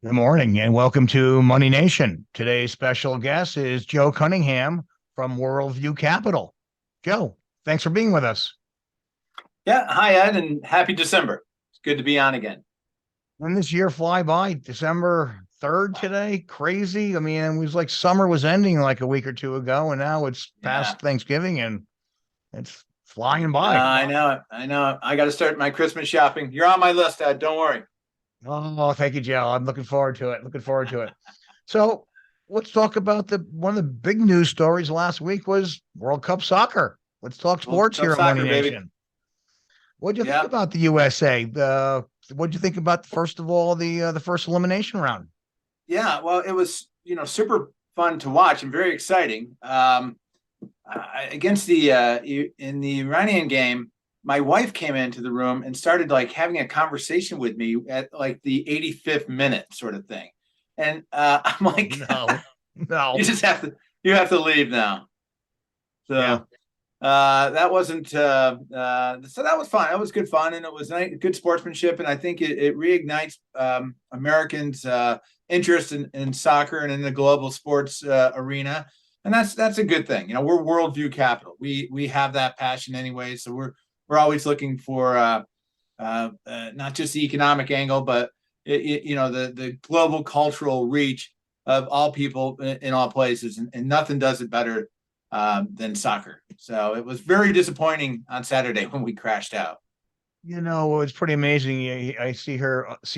Good morning and welcome to Money Nation. Today's special guest is Joe Cunningham from Worldview Capital. Joe, thanks for being with us. Yeah. Hi, Ed, and happy December. It's good to be on again. When this year fly by, December 3rd today, crazy. I mean, it was like summer was ending like a week or two ago, and now it's Yeah. past Thanksgiving and it's flying by. I know it. I know it. I got to start my Christmas shopping. You're on my list, Ed. Don't worry. Oh, thank you, Joe. I'm looking forward to it. Looking forward to it. So let's talk about the one of the big news stories last week was World Cup soccer. Let's talk World sports Cup here on Money soccer, baby. Nation. What do you think Yeah. about the USA? What do you think about first of all the first elimination round? Yeah. Well, it was, super fun to watch and very exciting. Against in the Iranian game, my wife came into the room and started like having a conversation with me at like the 85th minute sort of thing. And I'm like, No, you no, just you have to leave now. yeah, So that wasn't so that was fun. That was good fun, and it was good sportsmanship, and I think it reignites Americans' interest in soccer and in the global sports arena, and that's a good thing. We're Worldview Capital. We have that passion anyway, so we're always looking for not just the economic angle, but the global cultural reach of all people in all places, and nothing does it better than soccer. So it was very disappointing on Saturday when we crashed out. it's pretty amazing. I see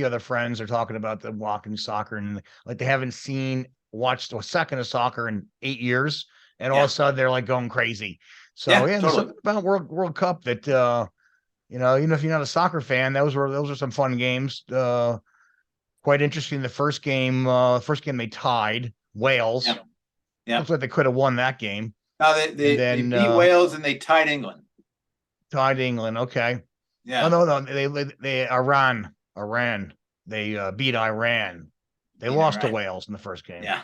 other friends are talking about the walking soccer and like they haven't watched a second of soccer in 8 years, and all of Yeah, a sudden they're like going crazy. So yeah, yeah, there's totally. something about World Cup that even if you're not a soccer fan, those were some fun games. Quite interesting. The first game they tied Wales. Yeah, yeah. Looks like they could have won that game, Now and they then beat Wales and they tied England. tied England. Okay. Oh Yeah, no, they Iran. They beat Iran. They beat lost to Iran. Wales in the first game, Yeah.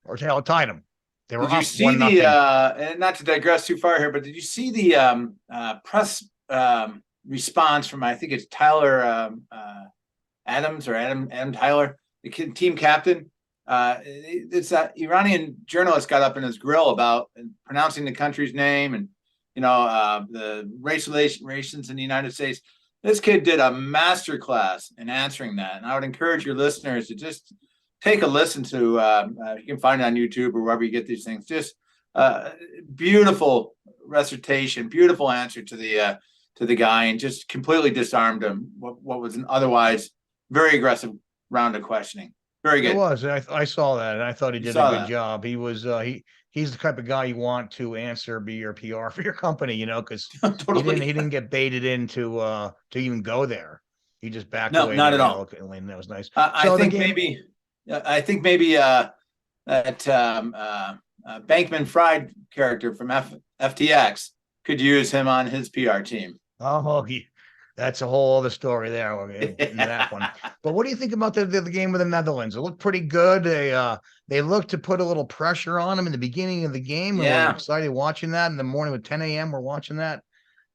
or hell, tied them. They were Did you up see one the nothing. and not to digress too far here, but did you see the press response from, I think it's Tyler Adams, or Adam Tyler, the team captain? It's that Iranian journalist got up in his grill about pronouncing the country's name, and the race relations in the United States. This kid did a master class in answering that, and I would encourage your listeners to just take a listen to. You can find it on YouTube or wherever you get these things. Just beautiful recitation, beautiful answer to the guy, and just completely disarmed him. What was an otherwise very aggressive round of questioning. Very It good. was. I saw that, and I thought he You did a saw good that. job. He's the type of guy you want to be your PR for your company, because he didn't Totally. he didn't get baited into to even go there. He just backed No, away not at very all. eloquently, and that was nice. I So the think game, maybe, that Bankman Fried character from FTX could use him on his PR team. oh, that's a whole other story there. We'll get into that one. But what do you think about the game with the Netherlands? It looked pretty good. They looked to put a little pressure on them in the beginning of the game, and we're Yeah. excited watching that. In the morning at 10 a.m., we're watching that,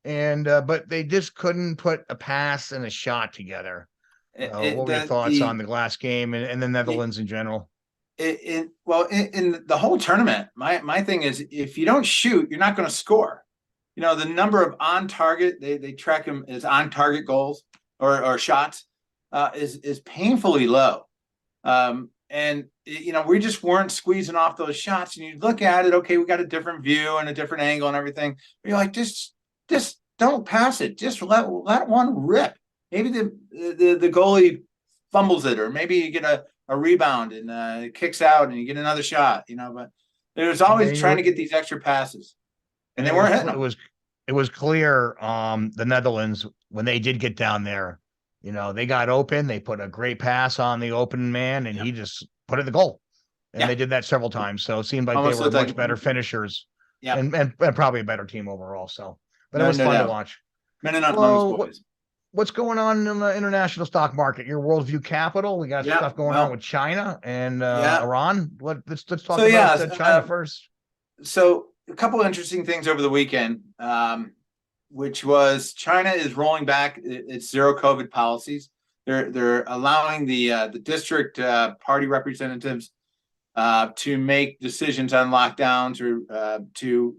and but they just couldn't put a pass and a shot together. What were your thoughts on the last game and the Netherlands in general? In the whole tournament, my thing is, if you don't shoot, you're not going to score. The number of on target, they track them as on target goals or shots, is painfully low. And we just weren't squeezing off those shots. And you look at it, okay, we got a different view and a different angle and everything. But you're like, just don't pass it. Just let one rip. Maybe the goalie fumbles it, or maybe you get a rebound and it kicks out and you get another shot. But there's always trying to get these extra passes, and they It weren't was hitting it them. was it was clear the Netherlands when they did get down there, they got open, they put a great pass on the open man and Yeah, he just put it in the goal. And yeah. they did that several times. So it seemed like they Almost were looked much like, better finishers yeah, and probably a better team overall. So but it no, was no fun to doubt. watch. Men enough amongst Well, boys. what's going on in the international stock market? Your Worldview Capital. We got Yeah, stuff going on well, with China and yeah. Iran. Let's talk So about yeah, China first. so a couple of interesting things over the weekend, which was China is rolling back its zero COVID policies. they're allowing the district party representatives to make decisions on lockdowns or to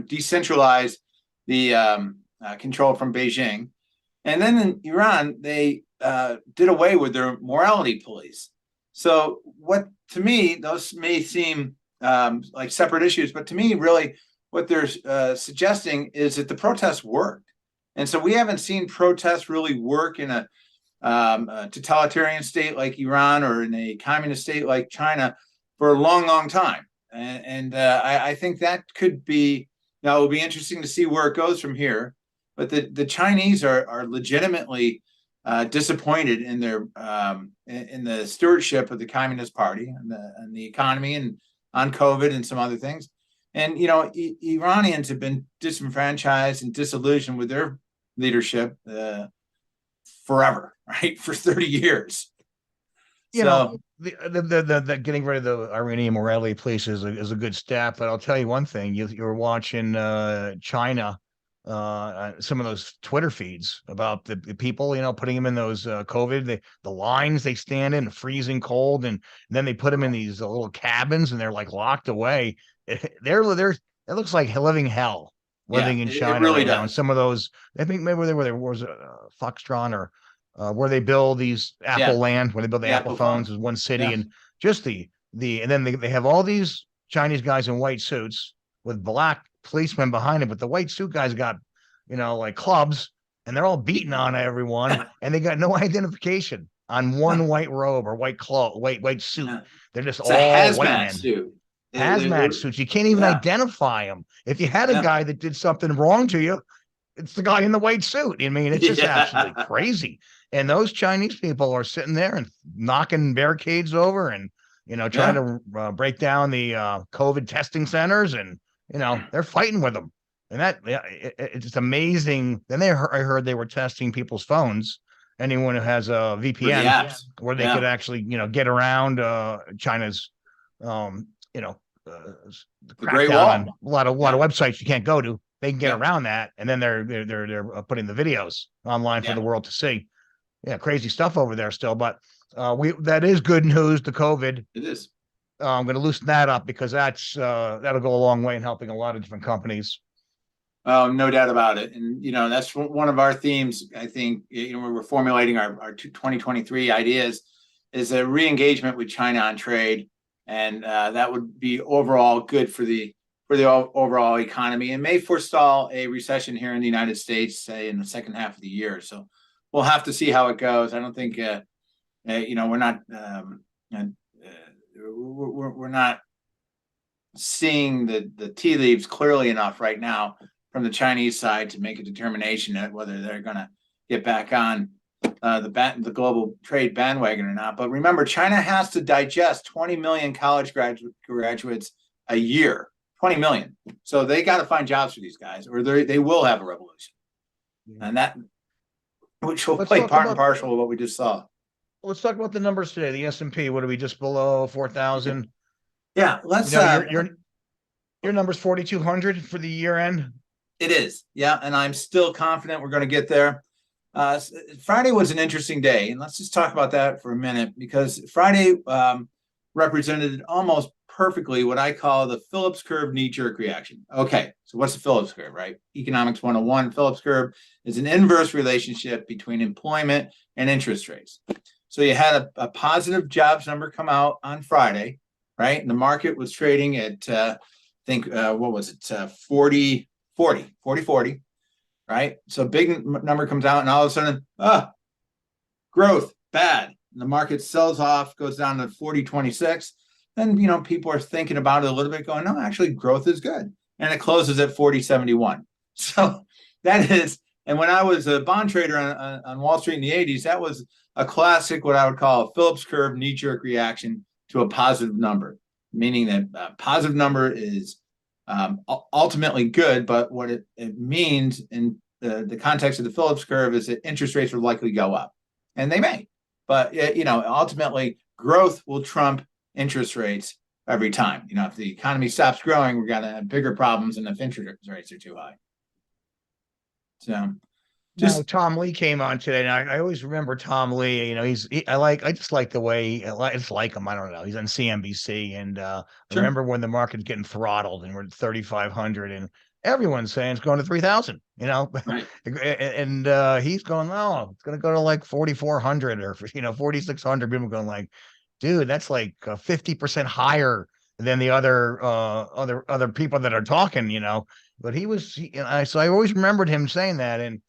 decentralize the control from Beijing. And then in Iran, they did away with their morality police. So what, to me, those may seem like separate issues, but to me, really, what they're suggesting is that the protests worked. And so we haven't seen protests really work in a totalitarian state like Iran or in a communist state like China for a long, long time. And I think that could be, now it'll be interesting to see where it goes from here. But the Chinese are legitimately disappointed in their in the stewardship of the Communist Party and the economy and on COVID and some other things. And Iranians have been disenfranchised and disillusioned with their leadership forever, right? For 30 years. The getting rid of the Iranian morality police is a good step. But I'll tell you one thing: you're watching China. Some of those Twitter feeds about the people, putting them in those COVID, the lines they stand in, freezing cold, and then they put them in these little cabins and they're like locked away. It looks like living hell living in China. It really right does. now. And some of those, I think maybe there was a Foxtron or where they build these Apple land, where they build the Apple phones, is one city, and just and then they have all these Chinese guys in white suits with black policemen behind him, but the white suit guys got, like clubs, and they're all beating on everyone, and they got no identification on one white robe or white suit. They're just all hazmat white men. suit. Hazmat suits. You can't even identify them. If you had a guy that did something wrong to you, it's the guy in the white suit. I mean, it's just absolutely crazy. And those Chinese people are sitting there and knocking barricades over and, trying to break down the COVID testing centers, and, they're fighting with them. And it's amazing. Then I heard they were testing people's phones. Anyone who has a VPN where they could actually, get around China's, the Great Wall. on a lot of websites you can't go to. They can get around that, and then they're putting the videos online for the world to see. Yeah, crazy stuff over there still, but that is good news. The COVID, it is. I'm going to loosen that up because that'll go a long way in helping a lot of different companies. Oh, no doubt about it. And, that's one of our themes. I think, we're formulating our 2023 ideas is a re-engagement with China on trade. And that would be overall good for the overall economy, and may forestall a recession here in the United States, say in the second half of the year. So we'll have to see how it goes. I don't think, we're not seeing the tea leaves clearly enough right now from the Chinese side to make a determination at whether they're going to get back on the global trade bandwagon or not. But remember, China has to digest 20 million college graduates a year, 20 million. So they got to find jobs for these guys, or they will have a revolution. And that, which will play part and parcel with what we just saw. Let's talk about the numbers today. The S&P, what are we, just below 4,000? Yeah, let's. Your number's 4,200 for the year end. It is, yeah, and I'm still confident we're going to get there. Friday was an interesting day, and let's just talk about that for a minute, because Friday represented almost perfectly what I call the Phillips curve knee-jerk reaction. Okay, so what's the Phillips curve, right? Economics 101. Phillips curve is an inverse relationship between employment and interest rates. So you had a positive jobs number come out on Friday, right? And the market was trading at, what was it? 40, right? So big number comes out, and all of a sudden, growth, bad. And the market sells off, goes down to 40.26. Then, people are thinking about it a little bit, going, no, actually growth is good. And it closes at 40.71. So that is, and when I was a bond trader on Wall Street in the 80s, that was a classic, what I would call a Phillips curve knee-jerk reaction to a positive number, meaning that a positive number is ultimately good, but what it means in the context of the Phillips curve is that interest rates will likely go up, and they may, but ultimately growth will trump interest rates every time. If the economy stops growing, we're going to have bigger problems than if interest rates are too high. So, Now, Just Tom Lee came on today, and I always remember Tom Lee. You know, I just like the way I just like him. I don't know. He's on CNBC, and I sure. remember when the market's getting throttled, and we're at 3,500, and everyone's saying it's going to 3,000. You know, Right. and he's going, no, it's going to go to like 4,400 or 4,600. People going like, dude, that's like 50% higher than the other people that are talking. You know, but so I always remembered him saying that, and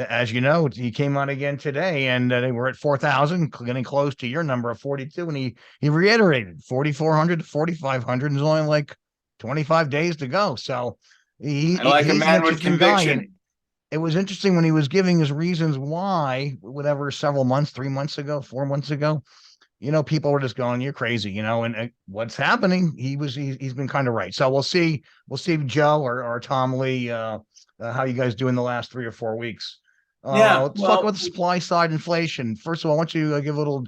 as you know, he came on again today, and they were at 4,000, getting close to your number of 42, and he reiterated 4,400 to 4,500, and there's only like 25 days to go. So I like a he's an man with interesting guy, and conviction. it was interesting when he was giving his reasons why, whatever, several months, 3 months ago, 4 months ago. People were just going, "You're crazy," and what's happening? He's been kind of right. So we'll see Joe or Tom Lee, how you guys do in the last 3 or 4 weeks. Yeah. Let's talk Well, about the supply side inflation. First of all, I want you to give a little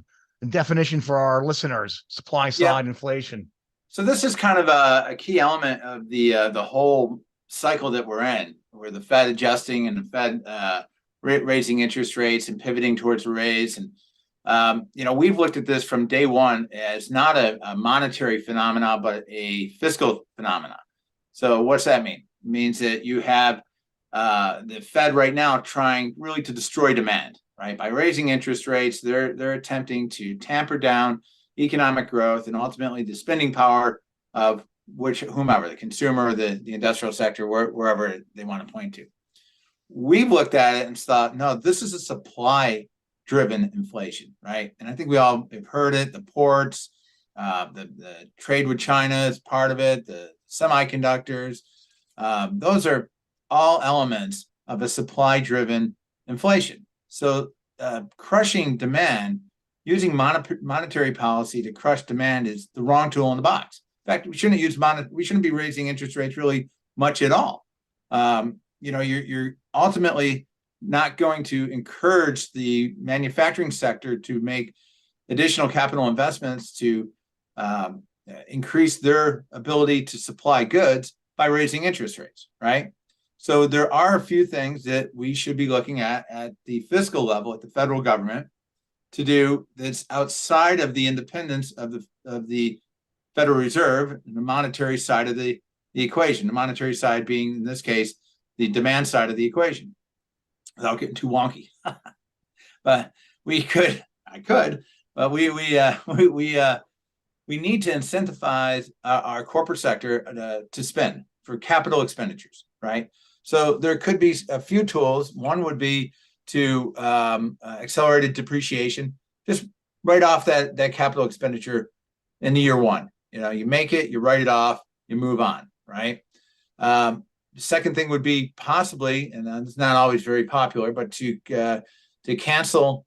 definition for our listeners. Supply yeah. side inflation. So this is kind of a key element of the whole cycle that we're in, where the Fed adjusting and the Fed raising interest rates and pivoting towards a raise. And we've looked at this from day one as not a monetary phenomenon, but a fiscal phenomenon. So what's that mean? It means that you have the Fed right now trying really to destroy demand, right? By raising interest rates, they're attempting to tamper down economic growth and ultimately the spending power of whomever, the consumer, the industrial sector, wherever they want to point to. We've looked at it and thought, no, this is a supply driven inflation, right? And I think we all have heard it, the ports, the trade with China is part of it, the semiconductors, those are all elements of a supply driven inflation. So crushing demand, using monetary policy to crush demand is the wrong tool in the box. In fact, we shouldn't be raising interest rates really much at all. You're ultimately not going to encourage the manufacturing sector to make additional capital investments to increase their ability to supply goods by raising interest rates, right? So there are a few things that we should be looking at the fiscal level, at the federal government, to do that's outside of the independence of the Federal Reserve, the monetary side of the equation. The monetary side being, in this case, the demand side of the equation. Without getting too wonky, but we need to incentivize our corporate sector to spend for capital expenditures, right? So there could be a few tools. One would be to accelerated depreciation, just write off that capital expenditure in the year one. You make it, you write it off, you move on, right? The second thing would be possibly, and it's not always very popular, but to cancel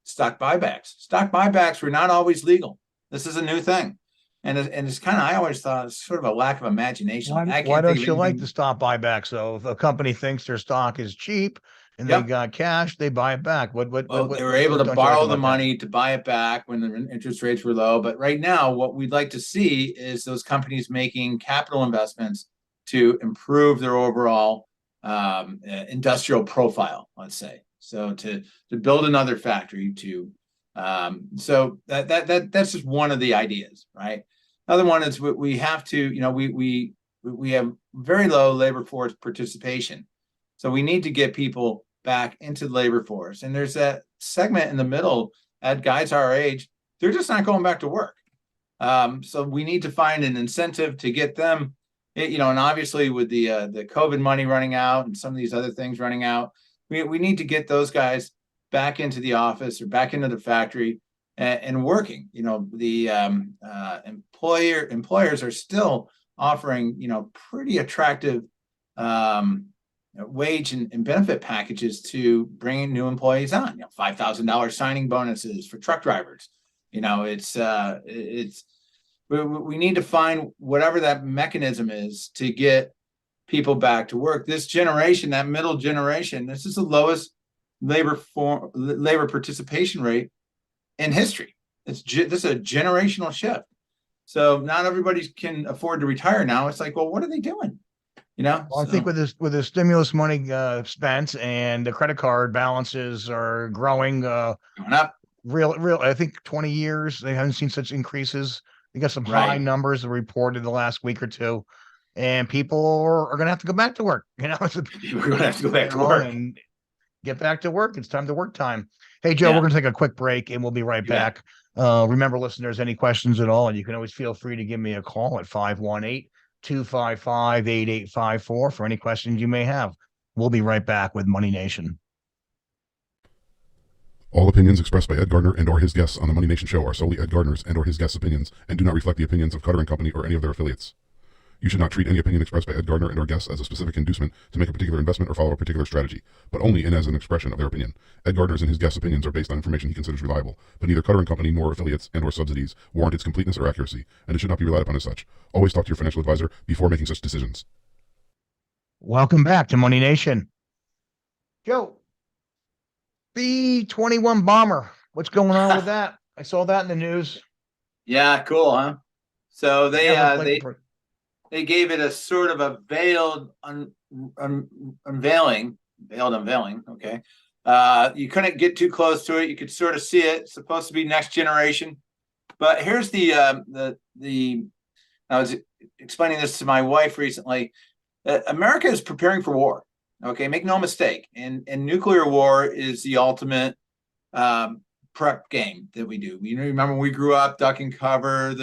stock buybacks. Stock buybacks were not always legal. This is a new thing. And it's kind of, I always thought it's sort of a lack of imagination. Why don't you like the stock buybacks? So if a company thinks their stock is cheap and they got cash, they buy it back. They were able to borrow the money to buy it back when the interest rates were low. But right now, what we'd like to see is those companies making capital investments to improve their overall industrial profile, let's say. So to build another factory, so that's just one of the ideas, right? Another one is we have to, we have very low labor force participation. So we need to get people back into the labor force. And there's that segment in the middle at guys our age, they're just not going back to work. So we need to find an incentive to get them, and obviously with the COVID money running out and some of these other things running out, we need to get those guys back into the office or back into the factory and working. The employers are still offering, pretty attractive wage and benefit packages to bring new employees on. $5,000 signing bonuses for truck drivers. We need to find whatever that mechanism is to get people back to work. This generation, that middle generation, this is the lowest labor participation rate in history. This is a generational shift. So not everybody can afford to retire now. It's like, well, what are they doing? Well, I think with the stimulus money spent and the credit card balances are growing, going up. Real. I think 20 years they haven't seen such increases. They got some high numbers reported the last week or two, and people are going to have to go back to work. We're going to have to go back to work and get back to work. It's time to work time. Hey, Joe, we're going to take a quick break and we'll be right back. Remember, listeners, any questions at all, and you can always feel free to give me a call at 518-255-8854 for any questions you may have. We'll be right back with Money Nation. All opinions expressed by Ed Gardner and or his guests on the Money Nation show are solely Ed Gardner's and or his guests' opinions and do not reflect the opinions of Cutter & Company or any of their affiliates. You should not treat any opinion expressed by Ed Gardner and or guests as a specific inducement to make a particular investment or follow a particular strategy, but only in as an expression of their opinion. Ed Gardner's and his guests' opinions are based on information he considers reliable, but neither Cutter & Company nor affiliates and or subsidies warrant its completeness or accuracy, and it should not be relied upon as such. Always talk to your financial advisor before making such decisions. Welcome back to Money Nation. Joe, B-21 bomber. What's going on with that? I saw that in the news. Yeah, cool, huh? So they gave it a sort of a veiled unveiling. Okay. You couldn't get too close to it. You could sort of see it. It's supposed to be next generation. But here's I was explaining this to my wife recently. America is preparing for war. Okay, make no mistake. And nuclear war is the ultimate prep game that we do. You know, remember when we grew up, duck and cover,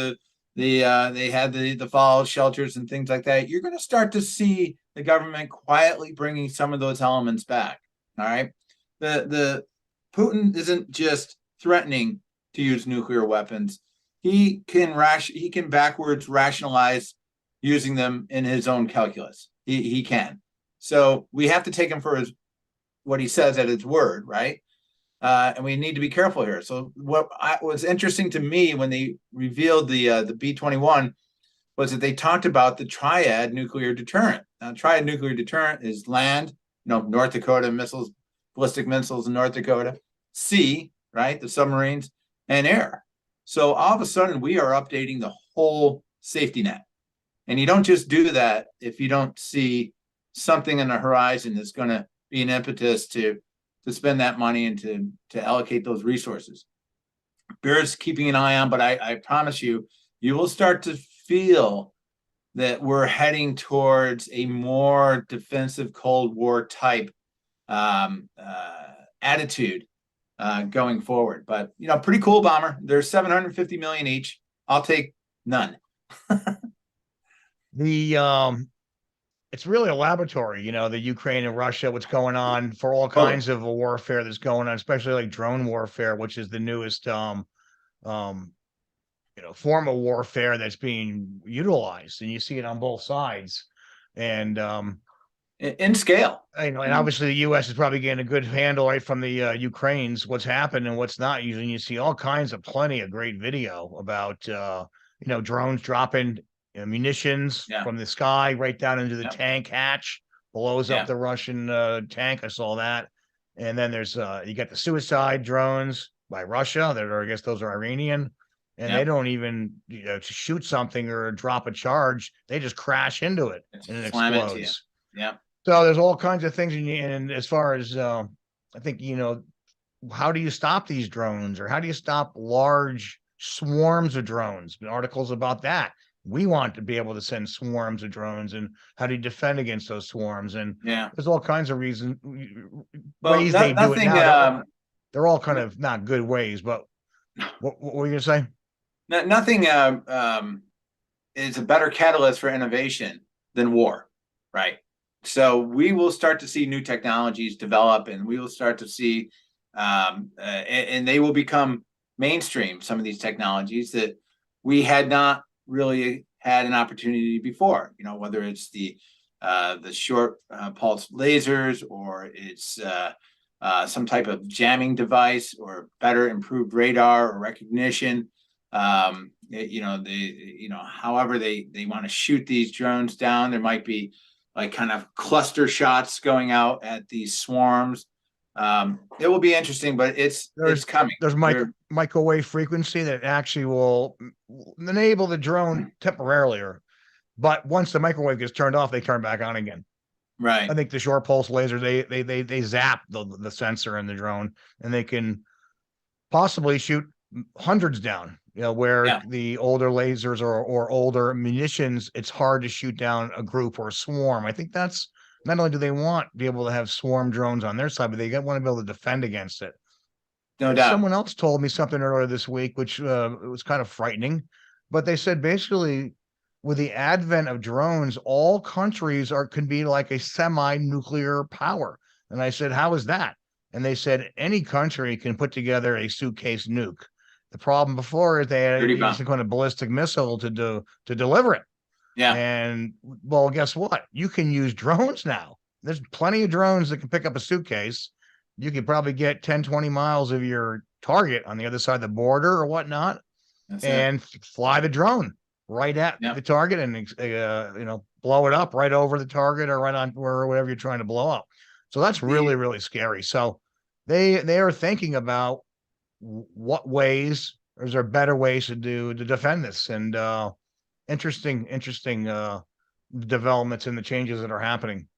they had the fallout shelters and things like that. You're going to start to see the government quietly bringing some of those elements back. All right, the Putin isn't just threatening to use nuclear weapons. He can backwards rationalize using them in his own calculus. He can. So we have to take him for what he says at his word, right? And we need to be careful here. So what was interesting to me when they revealed the B-21 was that they talked about the triad nuclear deterrent. Now, triad nuclear deterrent is land, North Dakota missiles, ballistic missiles in North Dakota, sea, right, the submarines, and air. So all of a sudden, we are updating the whole safety net. And you don't just do that if you don't see something in the horizon that's going to be an impetus to spend that money and to allocate those resources. Bears keeping an eye on, but I promise you will start to feel that we're heading towards a more defensive Cold War type attitude going forward. But pretty cool bomber. They're $750 million each. I'll take none. It's really a laboratory, the Ukraine and Russia, what's going on for all kinds of warfare that's going on, especially like drone warfare, which is the newest, form of warfare that's being utilized, and you see it on both sides. And in scale, and obviously the U.S. is probably getting a good handle right from the Ukrainians, what's happened and what's not. Usually, you see all kinds of plenty of great video about drones dropping munitions from the sky right down into the tank hatch, blows up the Russian tank. I saw that. And then there's you got the suicide drones by Russia that are, I guess those are Iranian, and they don't even shoot something or drop a charge. They just crash into it and it explodes. So there's all kinds of things. And as far as I think, how do you stop these drones, or how do you stop large swarms of drones? Articles about that. We want to be able to send swarms of drones, and how do you defend against those swarms? And there's all kinds of ways they do it now. They're all kind of not good ways, but what were you going to say? Nothing is a better catalyst for innovation than war, right? So we will start to see new technologies develop, and we will start to see, and they will become mainstream, some of these technologies that we had not really had an opportunity before, whether it's the short pulse lasers, or it's some type of jamming device, or better improved radar or recognition. However they want to shoot these drones down, there might be like kind of cluster shots going out at these swarms. It will be interesting, but it's coming. There's microwave frequency that actually will enable the drone temporarily, or But once the microwave gets turned off, they turn back on again. Right. I think the short pulse laser, they zap the sensor in the drone, and they can possibly shoot hundreds down. Where the older lasers or older munitions, it's hard to shoot down a group or a swarm. I think that's not only do they want to be able to have swarm drones on their side, but they want to be able to defend against it. No doubt. Someone else told me something earlier this week, which it was kind of frightening, but they said basically with the advent of drones, all countries can be like a semi-nuclear power. And I said, how is that? And they said any country can put together a suitcase nuke. The problem before is they had a kind of ballistic missile to deliver it. Yeah. And well, guess what? You can use drones now. There's plenty of drones that can pick up a suitcase. You could probably get 10, 20 miles of your target on the other side of the border or whatnot, and fly the drone right at the target and blow it up right over the target or right on or whatever you're trying to blow up. So that's really, really scary. So they are thinking about what ways, or is there better ways to defend this? And interesting developments and the changes that are happening.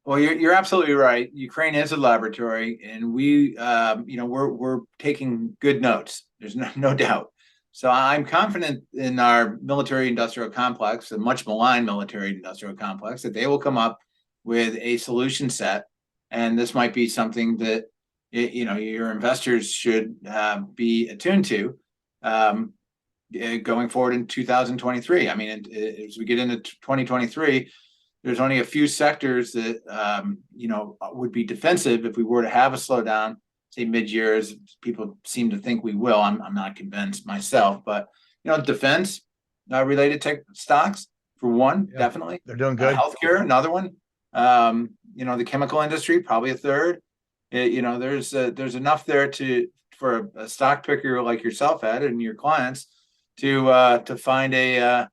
Well, you're absolutely right. Ukraine is a laboratory, and we're taking good notes. There's no doubt. So I'm confident in our military-industrial complex, the much maligned military-industrial complex, that they will come up with a solution set, and this might be something that your investors should be attuned to going forward in 2023. I mean, as we get into 2023. There's only a few sectors that would be defensive if we were to have a slowdown, say mid-year, as people seem to think we will. I'm not convinced myself, but defense related tech stocks for one, definitely. They're doing good. Healthcare, another one. The chemical industry, probably a third. There's enough there for a stock picker like yourself, Ed, and your clients to find a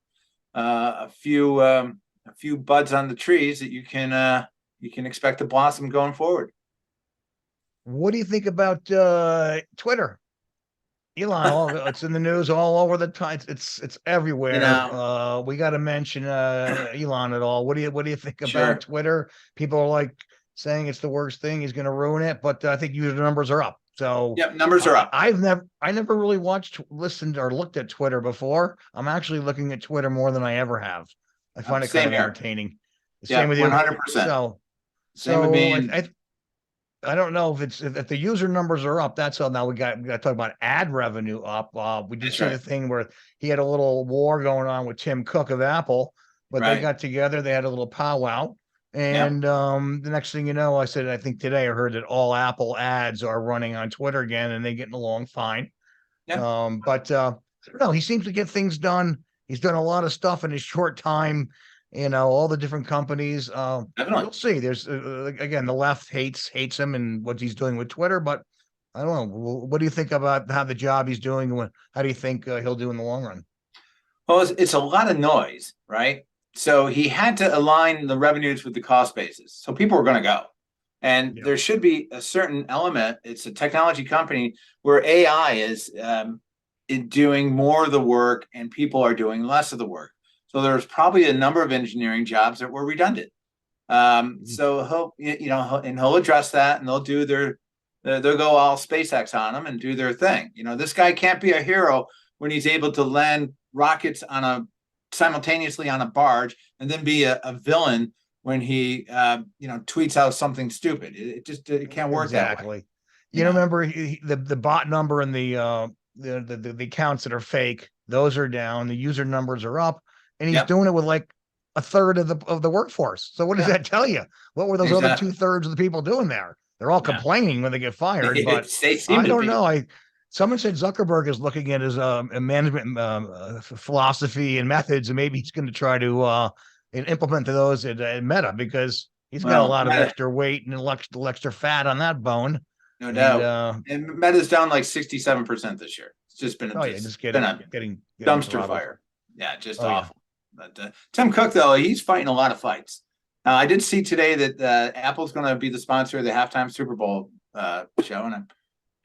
few buds on the trees that you can expect to blossom going forward. What do you think about Twitter? Elon, it's in the news all over the time. It's everywhere. We got to mention Elon at all. What do you think about Twitter? People are like saying it's the worst thing. He's going to ruin it, but I think user numbers are up. So numbers are up. I never really listened, or looked at Twitter before. I'm actually looking at Twitter more than I ever have. I find it kind of entertaining. Same with you. 100%. So with me. I don't know if the user numbers are up. That's all. Now we got to talk about ad revenue up. We did see the thing where he had a little war going on with Tim Cook of Apple, but they got together. They had a little powwow, and the next thing you know, I think today I heard that all Apple ads are running on Twitter again, and they're getting along fine. Yeah. But I don't know. He seems to get things done. He's done a lot of stuff in his short time, all the different companies. We'll see. There's again, the left hates him and what he's doing with Twitter, but I don't know. What do you think about how the job he's doing? How do you think he'll do in the long run? Well, it's a lot of noise, right? So he had to align the revenues with the cost basis. So people are going to go. And there should be a certain element. It's a technology company where AI is doing more of the work and people are doing less of the work. So there's probably a number of engineering jobs that were redundant. So he'll address that, and they'll go all SpaceX on him and do their thing. This guy can't be a hero when he's able to land rockets simultaneously on a barge, and then be a villain when he tweets out something stupid. It can't work that way. Remember the bot number and the accounts that are fake, those are down, the user numbers are up, and he's doing it with like a third of the workforce. So what does that tell you? What were those other 2/3 of the people doing there? They're all complaining when they get fired, but I don't know. Someone said Zuckerberg is looking at his management philosophy and methods, and maybe he's going to try to implement those at Meta, because he's got a lot of extra weight and extra fat on that bone. No doubt. And Meta's down like 67% this year. It's just been getting dumpster fire. Yeah, just awful. But Tim Cook, though, he's fighting a lot of fights. I did see today that Apple's going to be the sponsor of the halftime Super Bowl show, and I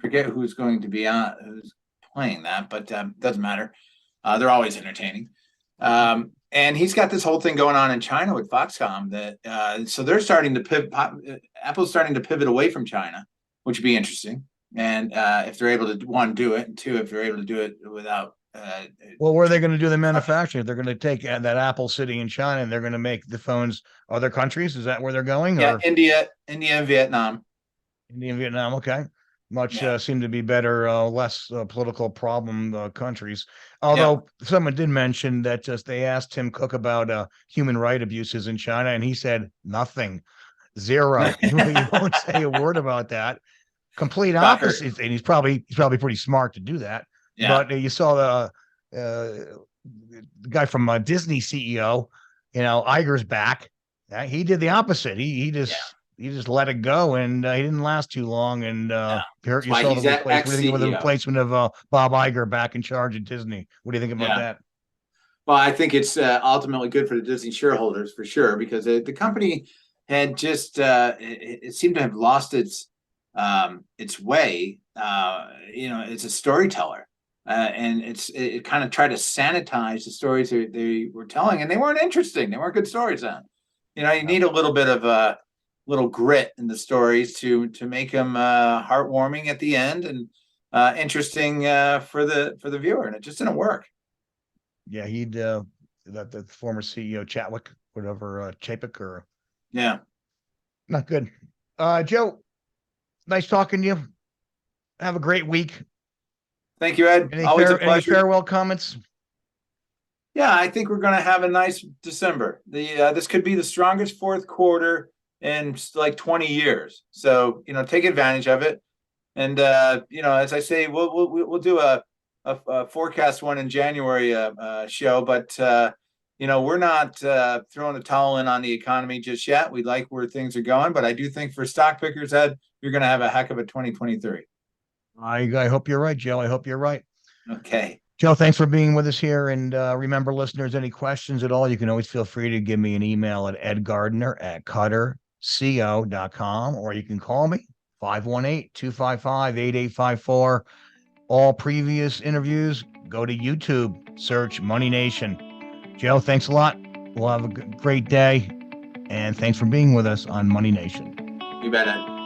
forget who's going to be who's playing that, but doesn't matter. They're always entertaining. And he's got this whole thing going on in China with Foxconn that so they're starting to pivot. Apple's starting to pivot away from China, which would be interesting. And if they're able to, one, do it, and two, if they're able to do it without. Well, where are they going to do the manufacturing? They're going to take that Apple sitting in China and they're going to make the phones other countries. Is that where they're going? Yeah, or? India, and Vietnam. India and Vietnam. Okay. Much Yeah. seem to be better, less political problem countries. Although someone did mention that just they asked Tim Cook about human right abuses in China, and he said nothing, zero. He won't say a word about that. Complete opposite, and he's probably pretty smart to do that. Yeah. But you saw the guy from Disney CEO, Iger's back. He did the opposite. He just let it go, and he didn't last too long. And here you saw the replacement of Bob Iger back in charge of Disney. What do you think about that? Well, I think it's ultimately good for the Disney shareholders for sure, because the company had just it seemed to have lost its way. It's a storyteller, and it kind of tried to sanitize the stories they were telling, and they weren't interesting. They weren't good stories then. You need a little bit of little grit in the stories to make them heartwarming at the end and interesting for the viewer, and it just didn't work. Yeah, he'd the former CEO Chapwick, whatever, Chapek, or not good. Joe, nice talking to you. Have a great week. Thank you, Ed. Always a pleasure. Any farewell comments? Yeah, I think we're going to have a nice December. This could be the strongest fourth quarter in like 20 years. So, take advantage of it. And, as I say, we'll do a forecast one in January show, but, we're not throwing the towel in on the economy just yet. We like where things are going, but I do think for stock pickers, Ed, you're going to have a heck of a 2023. I hope you're right, Joe. I hope you're right. Okay. Joe, thanks for being with us here. And remember, listeners, any questions at all, you can always feel free to give me an email at edgardner@cutterco.com, or you can call me 518-255-8854. All previous interviews, go to YouTube, search Money Nation. Joe, thanks a lot. We'll have a great day. And thanks for being with us on Money Nation. You bet, Ed.